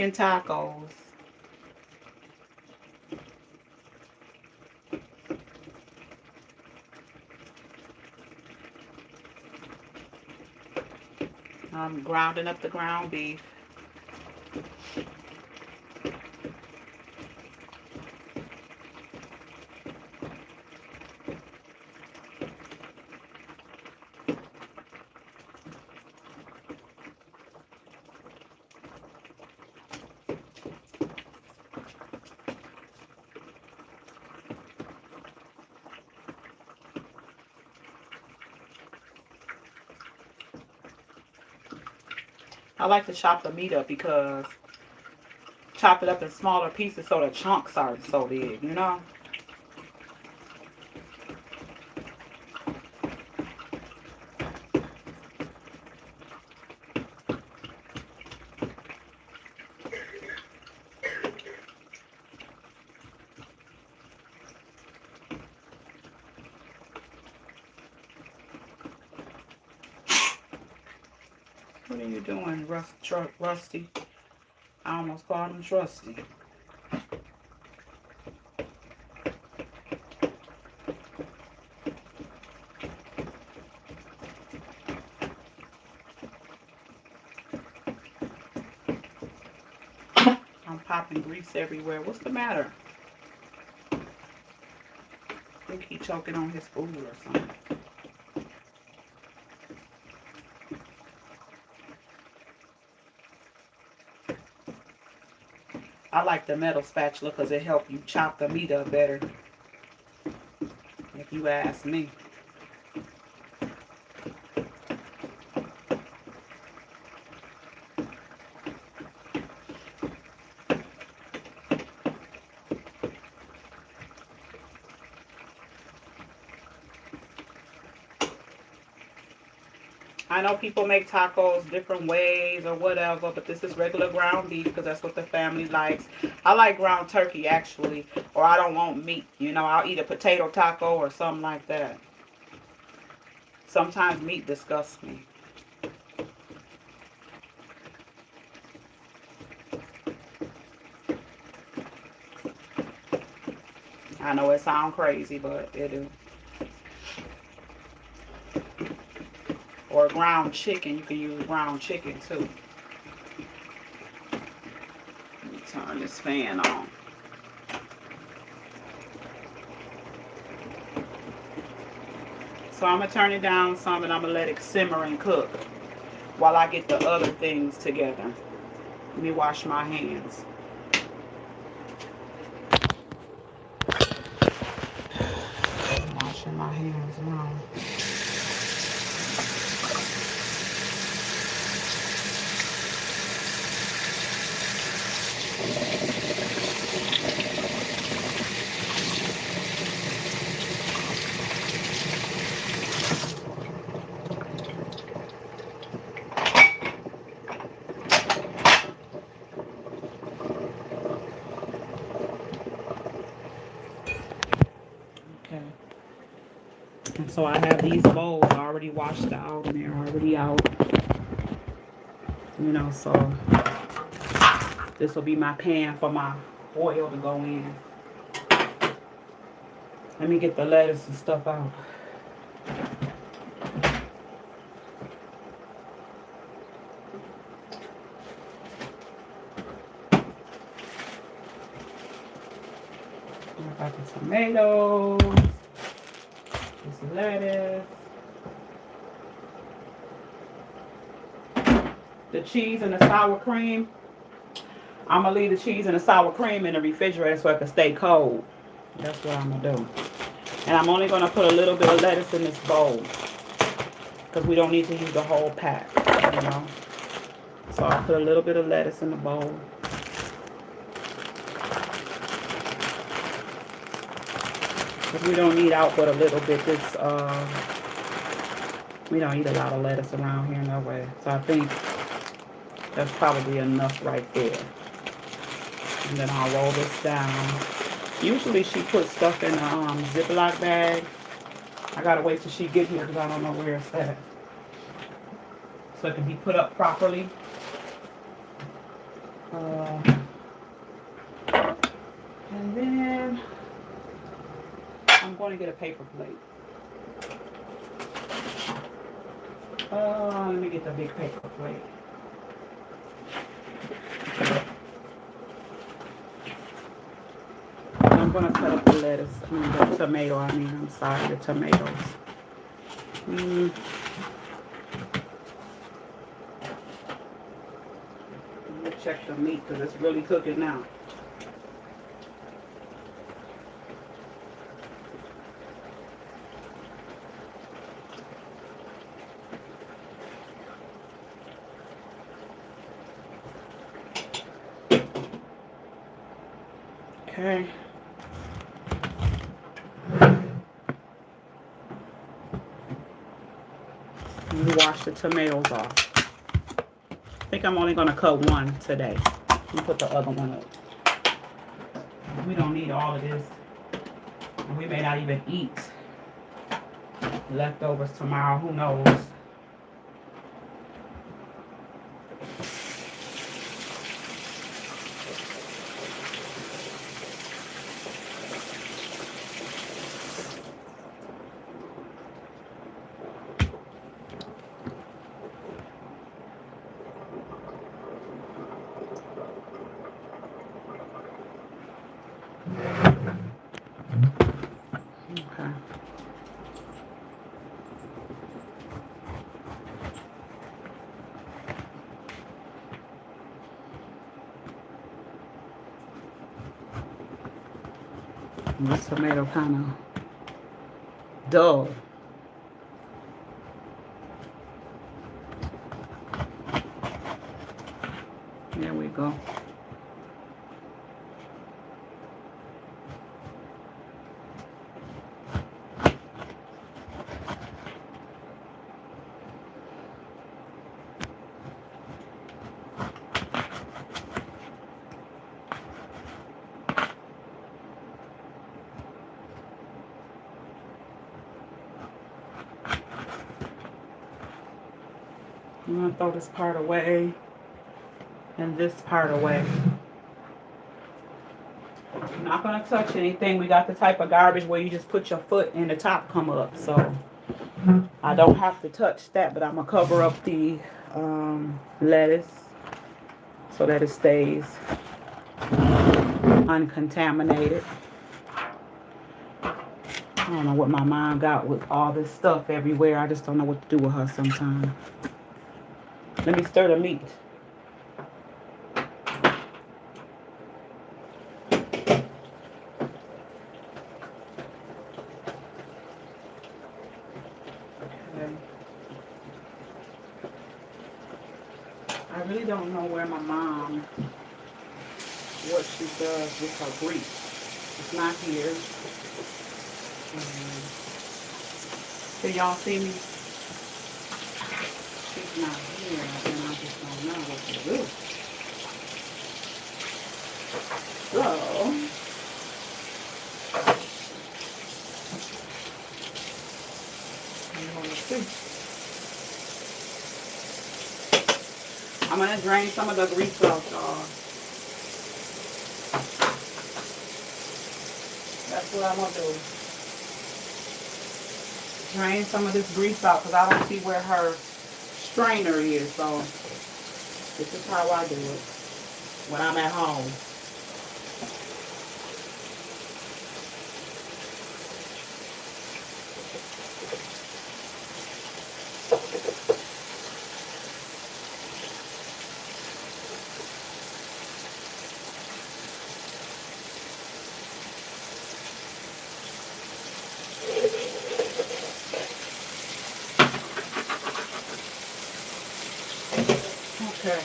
chicken tacos. I'm grounding up the ground beef. I like to chop the meat up because chop it up in smaller pieces so the chunks aren't so big, you know? What are you doing, Rusty? I almost called him Trusty. I'm popping grease everywhere. What's the matter? I think he's choking on his food or something. I like the metal spatula because it helps you chop the meat up better, if you ask me. I know people make tacos different ways or whatever, but this is regular ground beef because that's what the family likes. I like ground turkey, actually, or I don't want meat. You know, I'll eat a potato taco or something like that. Sometimes meat disgusts me. I know it sounds crazy, but it do. Or ground chicken. You can use ground chicken too. Let me turn this fan on. So I'm going to turn it down some and I'm going to let it simmer and cook while I get the other things together. Let me wash my hands. I'm washing my hands now. Okay. And so I have these bowls already washed out and they're already out. You know, so this will be my pan for my oil to go in. Let me get the lettuce and stuff out. I got the tomatoes, this lettuce, the cheese and the sour cream. I'm going to leave the cheese and the sour cream in the refrigerator so it can stay cold. That's what I'm going to do. And I'm only going to put a little bit of lettuce in this bowl because we don't need to use the whole pack, you know. So I'll put a little bit of lettuce in the bowl. Because we don't need out but a little bit. We don't eat a lot of lettuce around here, no way. So I think that's probably enough right there. And then I'll roll this down. Usually she puts stuff in a Ziploc bag. I gotta wait till she get here because I don't know where it's at. So it can be put up properly. And then I'm going to get a paper plate. Let me get the big paper plate. I'm going to cut up the lettuce. The tomato, I'm sorry, the tomatoes. Let me check the meat because it's really cooking now. Okay. Let me wash the tomatoes off. I think I'm only going to cut one today. Let me put the other one up. We don't need all of this. We may not even eat leftovers tomorrow. Who knows? Okay. This tomato kind of dull. There we go. I'm going to throw this part away and this part away. I'm not going to touch anything. We got the type of garbage where you just put your foot and the top come up. So I don't have to touch that, but I'm going to cover up the lettuce so that it stays uncontaminated. I don't know what my mom got with all this stuff everywhere. I just don't know what to do with her sometimes. Let me stir the meat. I really don't know where my mom, what she does with her grease. It's not here. Can y'all see me? She's not here, and I just don't know what to do. So, I'm gonna see. I'm going to drain some of the grease out, y'all. That's what I'm going to do. Drain some of this grease out because I don't see where her strainer is. So, this is how I do it when I'm at home. Okay.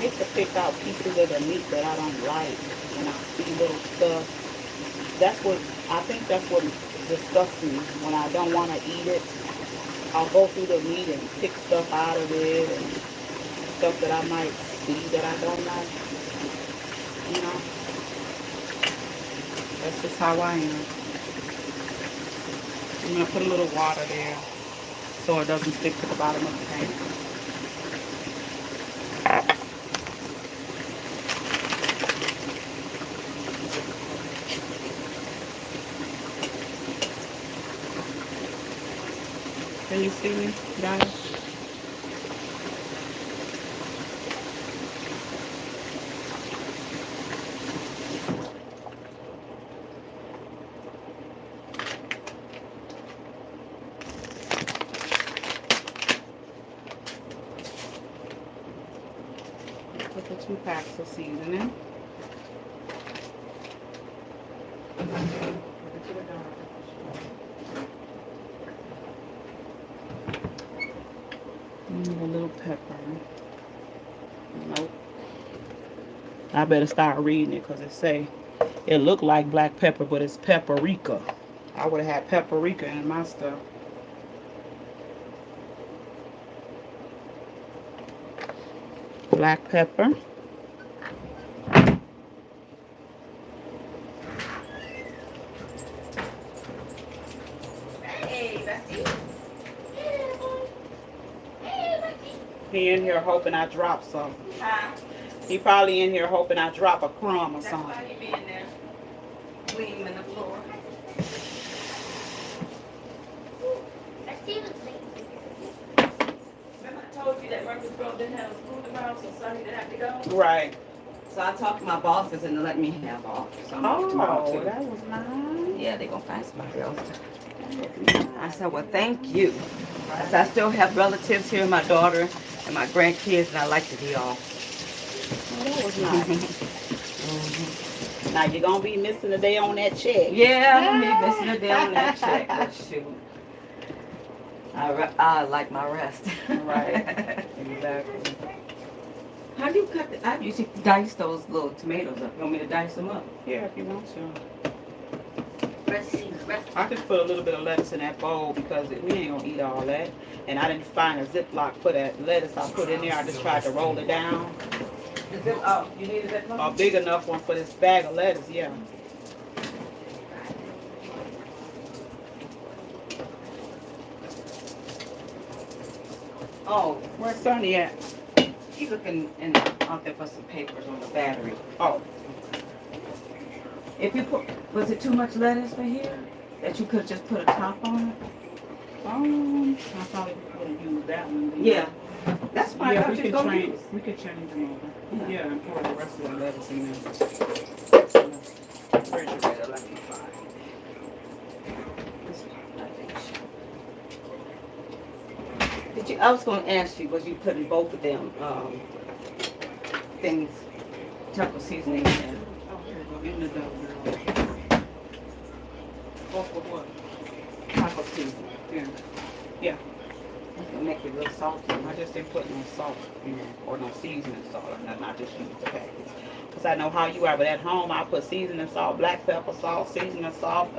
hate to pick out pieces of the meat that I don't like when I see little stuff. That's what, I think that's what disgusts me when I don't want to eat it. I'll go through the meat and pick stuff out of it and stuff that I might see that I don't like. You know, that's just how I am. I'm going to put a little water there so it doesn't stick to the bottom of the pan. Can you see me, guys? Put the 2 packs of seasoning. A little pepper. Nope. I better start reading it because it looked like black pepper, but it's paprika. I would have had paprika in my stuff. Black pepper. He in here hoping I drop something. Huh? He probably in here hoping I drop a crumb or something. That's why he be in there cleaning the floor. Remember I told you that Murfreesboro didn't have a school tomorrow, so Sonny didn't have to go? Right. So I talked to my bosses and they let me have off. So tomorrow too. That was nice. Yeah, they're going to find somebody else. I said, well, thank you. I said, I still have relatives here, my daughter and my grandkids, and I like to be off. Oh, that was nice. Now you're going to be missing a day on that check. Yeah, I'm going to be missing a day on that check. But shoot. I like my rest. Right. Exactly. How do you cut the, I usually dice those little tomatoes up. You want me to dice them up? Yeah, if you want to. Rest. I just put a little bit of lettuce in that bowl because we ain't gonna eat all that. And I didn't find a Ziploc for that lettuce I put in there. I just tried to roll it down. Oh, you need a Ziploc? A big enough one for this bag of lettuce, yeah. Oh, Where's Sonny at? he's looking out there for some papers on the battery. Oh, If you put, was it too much lettuce for here? That you could just put a top on it? I probably would have used that one. Yeah. That's fine. Yeah, I'll we just could go change. use. We could change them over. Yeah, and pour the rest of the lettuce in there. Refrigerator, let me find. Did you? I was going to ask you, was you putting both of them things, taco seasoning in? Oh, here we go. In the dough, girl. Both of what? Taco seasoning. Yeah. Yeah. It's gonna make it real salty. I just didn't put no salt, or no seasoning salt or nothing. I just used the packets. Because I know how you are, but at home I put seasoning salt, black pepper salt, seasoning salt,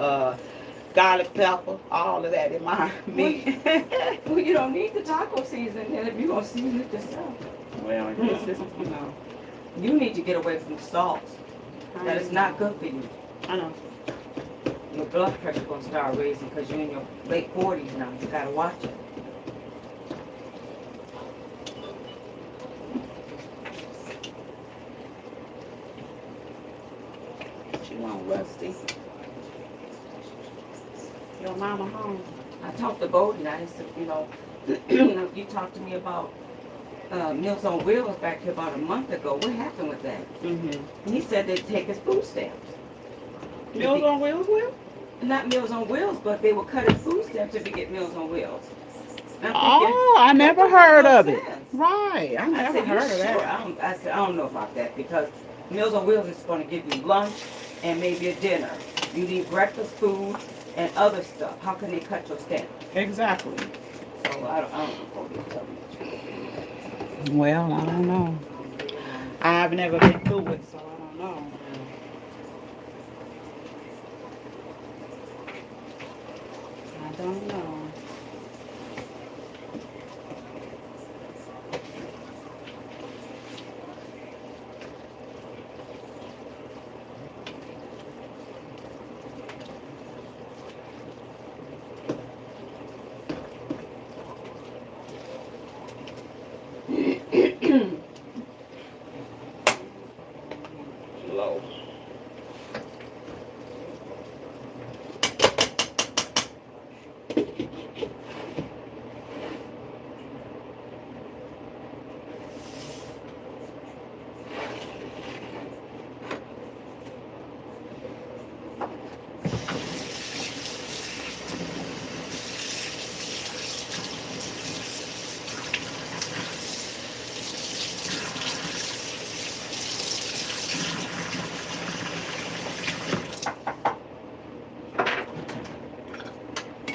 garlic pepper, all of that in my meat. Well, you don't need the taco seasoning then if you're gonna season it yourself. Well, it's just, you know. You need to get away from salt. That is not good for you. I know. Your blood pressure gonna start raising because you're in your late 40s now. You gotta watch it. She want Rusty. Your mama home. I talked to Bodie. I said, you know, you talked to me about Meals on Wheels back here about a month ago. What happened with that? Mm-hmm. He said they'd take his food stamps. Meals on Wheels, Will? Not Meals on Wheels, but they were cutting food stamps if you get Meals on Wheels. Oh, I never heard of it. Right, I never said, heard of sure? that. I said, I don't know about that because Meals on Wheels is going to give you lunch and maybe a dinner. You need breakfast food and other stuff. How can they cut your stamps? Exactly. So I don't know what they're telling you. Well, I don't know. I've never been through it, so I don't know. I don't know. Low.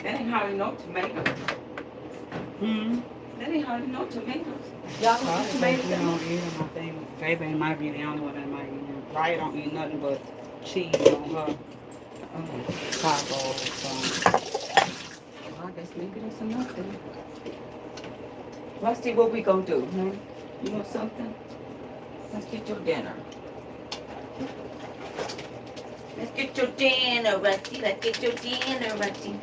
That ain't hardly no tomatoes. Hmm. That ain't hardly no tomatoes. Y'all don't eat tomatoes We that don't much? eat them, I think. Baby might be the only one that might eat them. Raya don't eat nothing but cheese on her tacos. So. Well, I guess maybe that's enough then. Rusty, what we gonna do, huh? You want something? Let's get your dinner. Let's get your dinner, Rusty. Let's get your dinner, Rusty.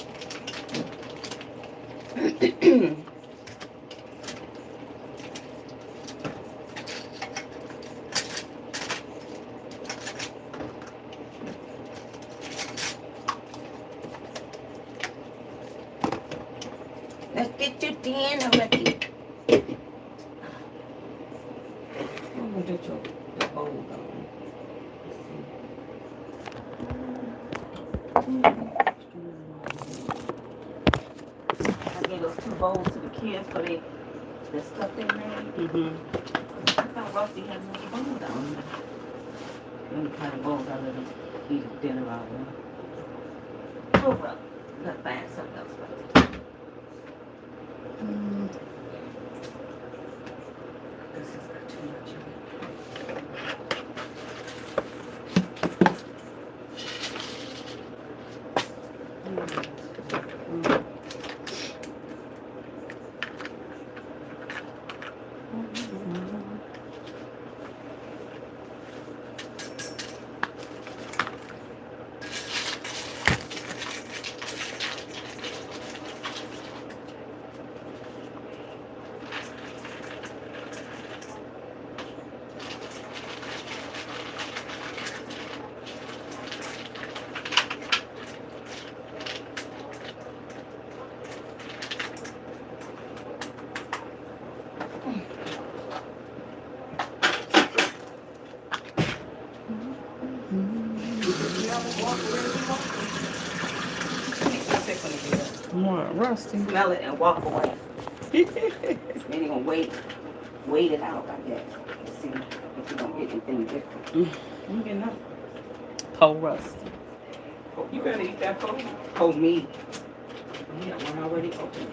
Let's get your dinner, Rusty. I'm gonna get your bowl going. I gave those 2 bowls to the kids for the stuff they made. I thought Rusty had another bowl down there. Any kind of bowls I let him eat dinner out of. Oh well, let's find something else. This is not too much of it. What, Rusty? Smell it and walk away. Then you're gonna wait it out, I guess. To see if you don't get anything different. You get nothing. Po Rusty. You better eat that food. Oh, me. Yeah, one already open.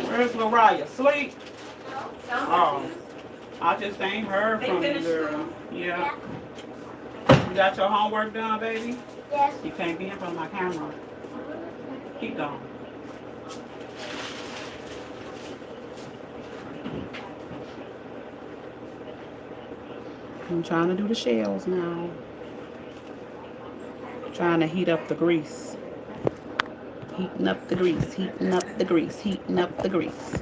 Where's Mariah? Sleep? No, Oh. I just ain't heard They from you, finished girl. school? Yeah. You got your homework done, baby? Yes. You can't be in front of my camera. Keep going. I'm trying to do the shells now. Trying to heat up the grease. Heating up the grease, heating up the grease, heating up the grease.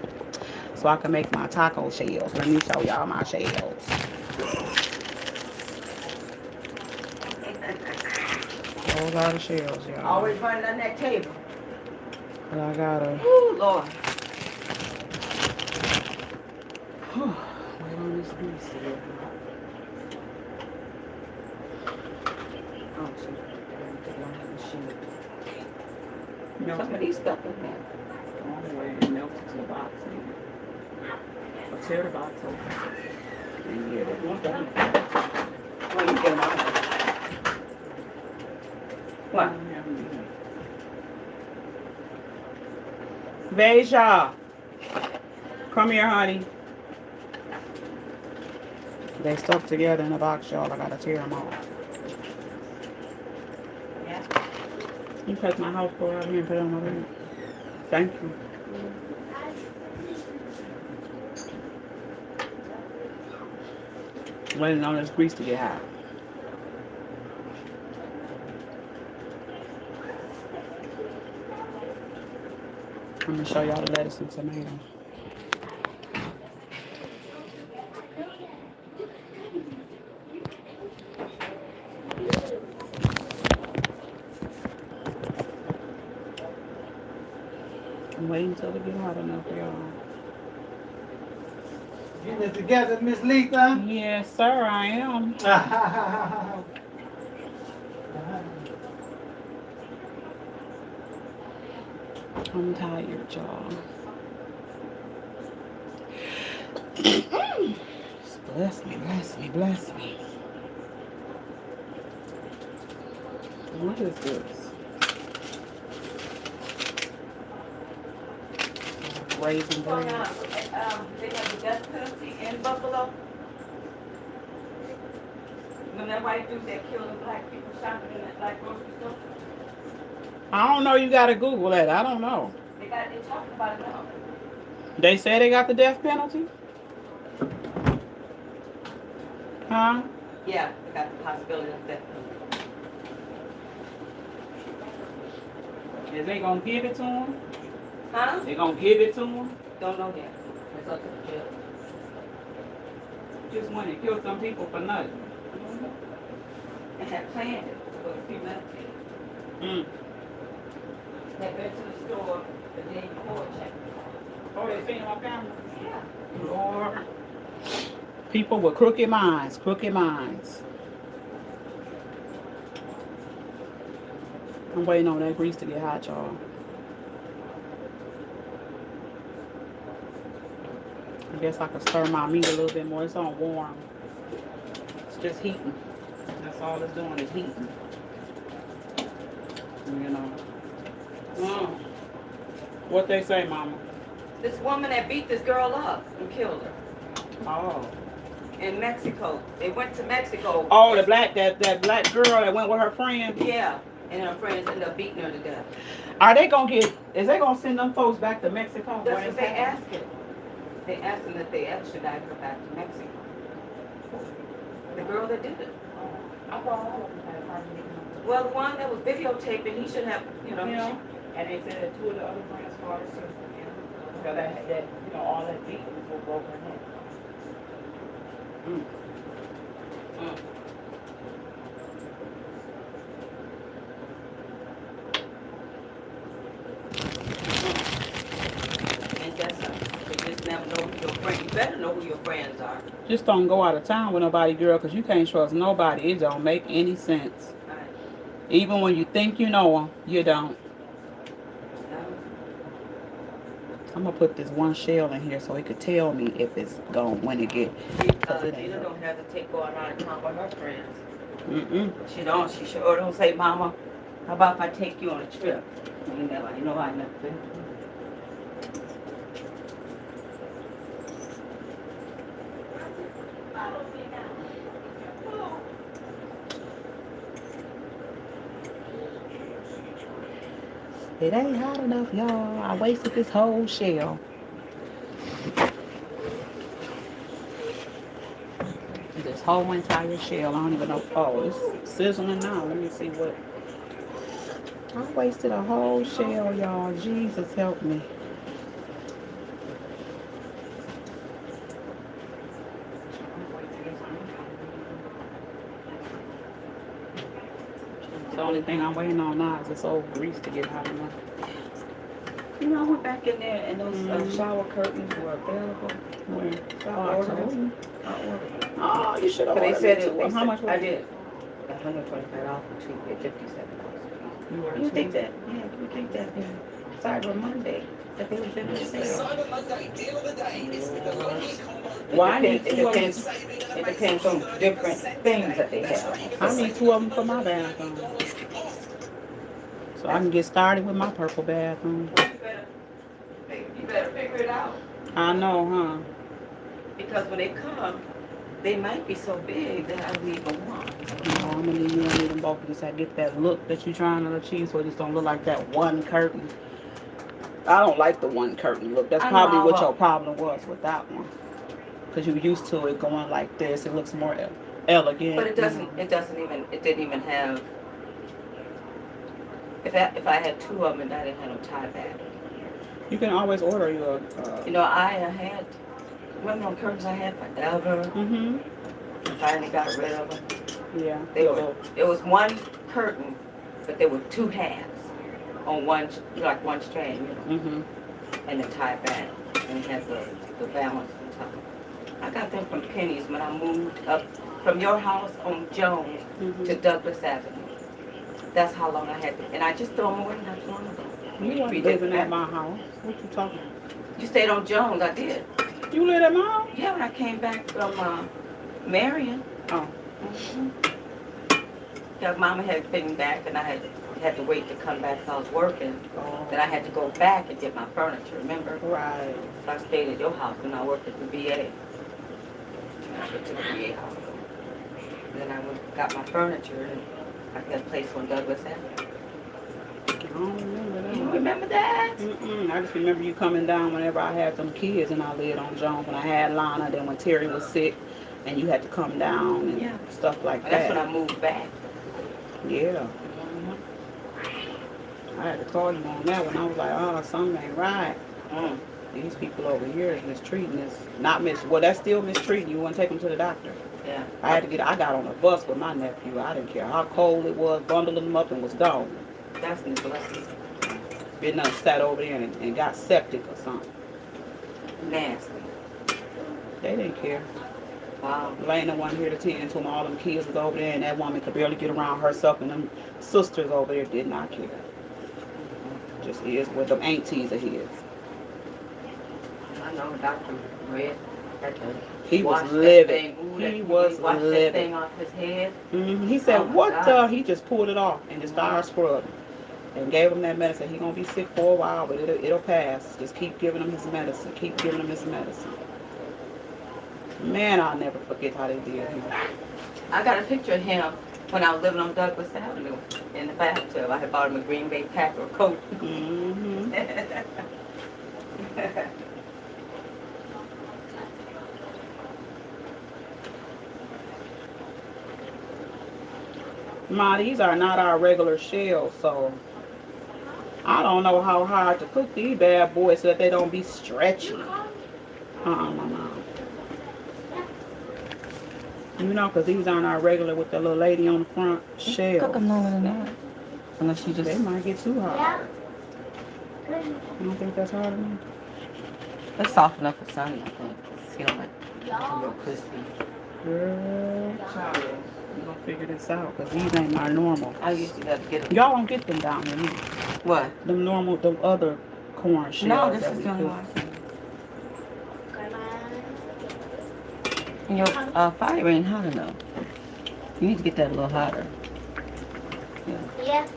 So I can make my taco shells. Let me show y'all my shells. A whole lot of shells, y'all. always running on that table. But I gotta Ooh, Lord. wait on this grease here. Melt Some of it. these stuff in there. All the way and melt it to the box. Or tear the box open. Yeah, that's one thing. Well, you get them out. What? Veja. Come here, honey. They stuck together in a box, y'all. I gotta tear them off. Yeah. You take my house boy out here and put it on my bed. Thank you. Waiting on this grease to get hot. I'm gonna show y'all the lettuce and tomatoes. I'm waiting until it get hot enough for y'all. Getting it together, Miss Letha. Yes, sir, I am. I'm tired, y'all. Bless me, bless me, bless me. What is this? Raisin Well, bread. they have the death penalty in Buffalo. When that white dude that killed the black people shopping in that black grocery store, I don't know. You gotta Google that. I don't know. they talking about it now. They say they got the death penalty. Huh? Yeah, they got the possibility of death penalty. Is they gonna give it to him? Huh? They gonna give it to him? Don't know yet. It's up to the judge. Just went and killed some people for nothing. And had planned it for premeditated. Mm. They went to the store the day before checked. Oh, they seen my family. Yeah. Lord. People with crooked minds, crooked minds. I'm waiting on that grease to get hot, y'all. I guess I could stir my meat a little bit more. It's on warm. It's just heating. That's all it's doing is heating. You know. What they say, Mama? This woman that beat this girl up and killed her Oh. in Mexico. They went to Mexico. Oh, that black girl that went with her friend. Yeah. And her friends ended up beating her to death. Are they gonna is they gonna send them folks back to Mexico? That's Where what they asked him. They asked him that they extradite her back to Mexico. The girl that did it. I thought all of them had probably. Well, the one that was videotaping, he should have, you know. Yeah. And they said that two of the other friends fought her sister. So that all that beating will broke her neck. And that's you just never know who your friends. You better know who your friends are. Just don't go out of town with nobody, girl, because you can't trust nobody. It don't make any sense. Right. Even when you think you know them, you don't. I'm gonna put this one shell in here so it could tell me if it's gone when it get. Gina don't hesitate going out of town with her friends. Mm-mm. She don't. She sure don't say, Mama, how about if I take you on a trip? I never been. It ain't hot enough, y'all. I wasted this whole shell. This whole entire shell. I don't even know. Oh, it's sizzling now. Let me see what. I wasted a whole shell, y'all. Jesus help me. The only thing I'm waiting on now is this old grease to get hot enough. You know, I went back in there and those shower curtains were available. Where? So I Oh, I ordered told them. you. I ordered them. Oh, you should have But they ordered said it it. too. How much was I it? did. $125 for cheap. $57. You were You too. think that? Yeah, you think that Cyber Monday that they was in the sale? Well, I need It two of them. depends. It depends on different things that they have. I need two of them for my bathroom. So I can get started with my purple bathroom. You better figure it out. I know, huh? Because when they come, they might be so big that I don't even want. No, I'm gonna need you and need them both because I get that look that you're trying to achieve, so it just don't look like that one curtain. I don't like the one curtain look. That's I probably know, what but- your problem was with that one. Because you're used to it going like this. It looks more elegant. But it doesn't. It doesn't even. It didn't even have. If I had two of them and I didn't have no tie back. You can always order your. You know, I had. Remember those curtains I had forever? Mhm. I finally got rid of them. Yeah. They were. It was one curtain, but there were two halves on one, like one strand, you know, Mhm. and the tie back, and it had the balance on top. I got them from Penny's when I moved up from your house on Jones Mhm. to Douglas Avenue. That's how long I had them, and I just threw them away not too long ago. You weren't living at my house. What you talking about? You stayed on Jones, I did. You live at my house? Yeah, when I came back from Marion. Oh. Mm-hmm. Yeah, Mama had been back, and I had to wait to come back because I was working. Oh. Then I had to go back and get my furniture, remember? Right. So I stayed at your house when I worked at the VA. I went to the VA hospital. Then I went, got my furniture and I got a place on Douglas Avenue. I don't remember that. You remember that? Mm-mm. I just remember you coming down whenever I had them kids and I lived on Jones when I had Lana. Then when Terry was sick and you had to come down and Yeah. stuff like Well, that's that. when I moved back. Yeah. I had to call you on that one. I was like, oh, something ain't right. Mm. These people over here is mistreating us. Not well, that's still mistreating you. Want to take them to the doctor. Yeah. I got on a bus with my nephew. I didn't care how cold it was, bundled them up and was gone. That's neglected. Been done sat over there and got septic or something. Nasty. They didn't care. Wow. Lena wasn't here to tend to them. All them kids was over there and that woman could barely get around herself and them sisters over there did not care. Just is with them aunties of his. I know Dr. Red had to He wash was that livid. thing. Ooh, He that- was wash that livid. thing off his head. He said, Oh my what God. the? He just pulled it off and just started scrubbing. And gave him that medicine. He gonna be sick for a while, but it'll pass. Just keep giving him his medicine. Keep giving him his medicine. Man, I'll never forget how they did him. I got a picture of him when I was living on Douglas Avenue in the bathtub. I had bought him a Green Bay Packer coat. Mm-hmm. Ma, these are not our regular shells, so I don't know how hard to cook these bad boys so that they don't be stretchy. Mama. You know, because these aren't our regular with the little lady on the front shell. Cook them longer than that. Unless you just... They might get too hard. You don't think that's hard enough? That's soft enough for Sonny, I think. Seal it. Real crispy. Girl, child, we gonna figure this out because these ain't my normal. I used to have to get them. Y'all don't get them down here. either. What? Them normal, them other corn shells. No, this that is we the only cook. one. And your fire ain't hot enough. You need to get that a little hotter. Yeah.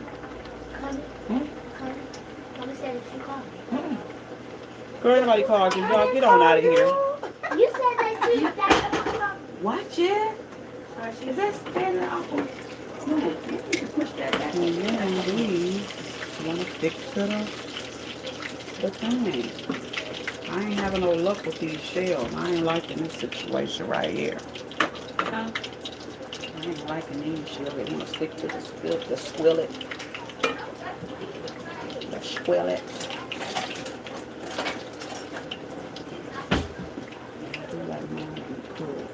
Come. Hmm? Come. Mama said if you call me. Girl, nobody called you. Y'all get on out of here. You said that you that. Watch it. Is that standing up? Move it. You need to push that back. And then these want to stick to the thing. I ain't having no luck with these shells. I ain't liking this situation right here. Huh? I ain't liking these shells. They want to stick to the skillet. The skillet. I do like mine to be cool.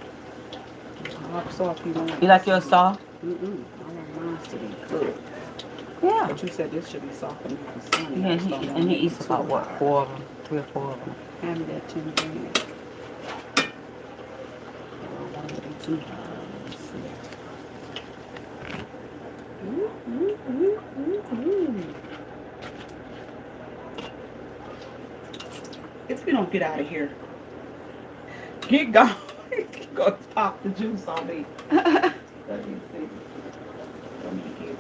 How soft you want? You like yours soft? Mm-mm. I want mine to be good. Yeah. But you said this should be soft enough for Sonny. Yeah, I just don't want he it to eats be about too what, hard. 4 of them, 3 or 4 of them. Hand me that 10 grand. I don't want it to be too hard. Let's see. If you don't get out of here, get gone. Go pop the juice on me. Let me see. Let me get it.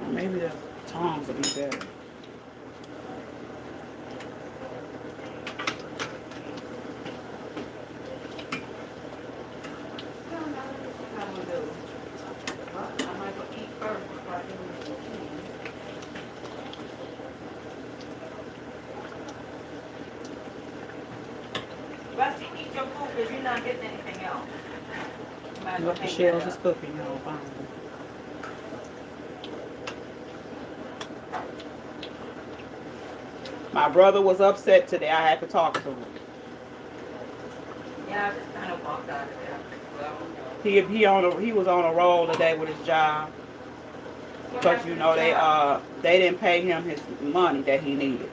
Or maybe the tongs will be better. I might go eat first before I do this. Rusty, eat your food because you're not getting anything else. You might as well What the hang shells that is up. cooking, y'all. Fine. My brother was upset today. I had to talk to him. Yeah, I just kind of walked out of there. Well, He was on a roll today with his job. Because you know they didn't pay him his money that he needed.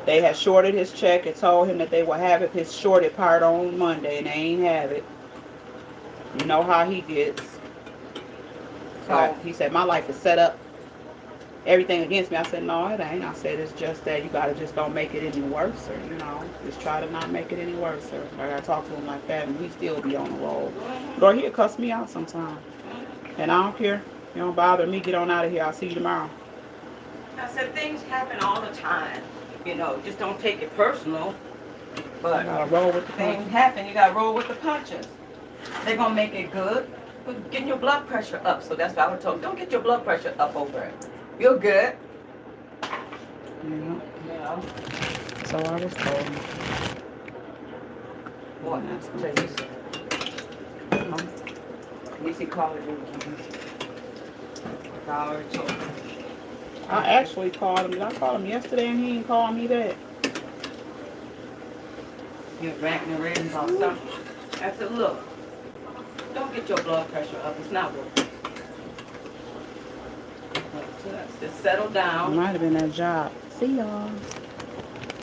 They had shorted his check and told him that they would have his shorted part on Monday, and they ain't have it. You know how he gets. So he said, my life is set up. Everything against me. I said, no, it ain't. I said, it's just that you gotta just don't make it any worse, or you know, just try to not make it any worse. Or I gotta talk to him like that, and he still be on the roll. Girl, he'll cuss me out sometime, and I don't care. You don't bother me. Get on out of here. I'll see you tomorrow. I said things happen all the time. You know, just don't take it personal. I But gotta roll with the things punches. happen, you gotta roll with the punches. They're gonna make it good, but getting your blood pressure up. So that's why I would tell them, don't get your blood pressure up over it. You're good. Yeah. You know. So I was told. What? So you see college I actually called him. Did I call him yesterday and he didn't call me back? You're ranting and raving about something. I said, look, don't get your blood pressure up. It's not worth it. Just settle It down. might have been that job. See y'all.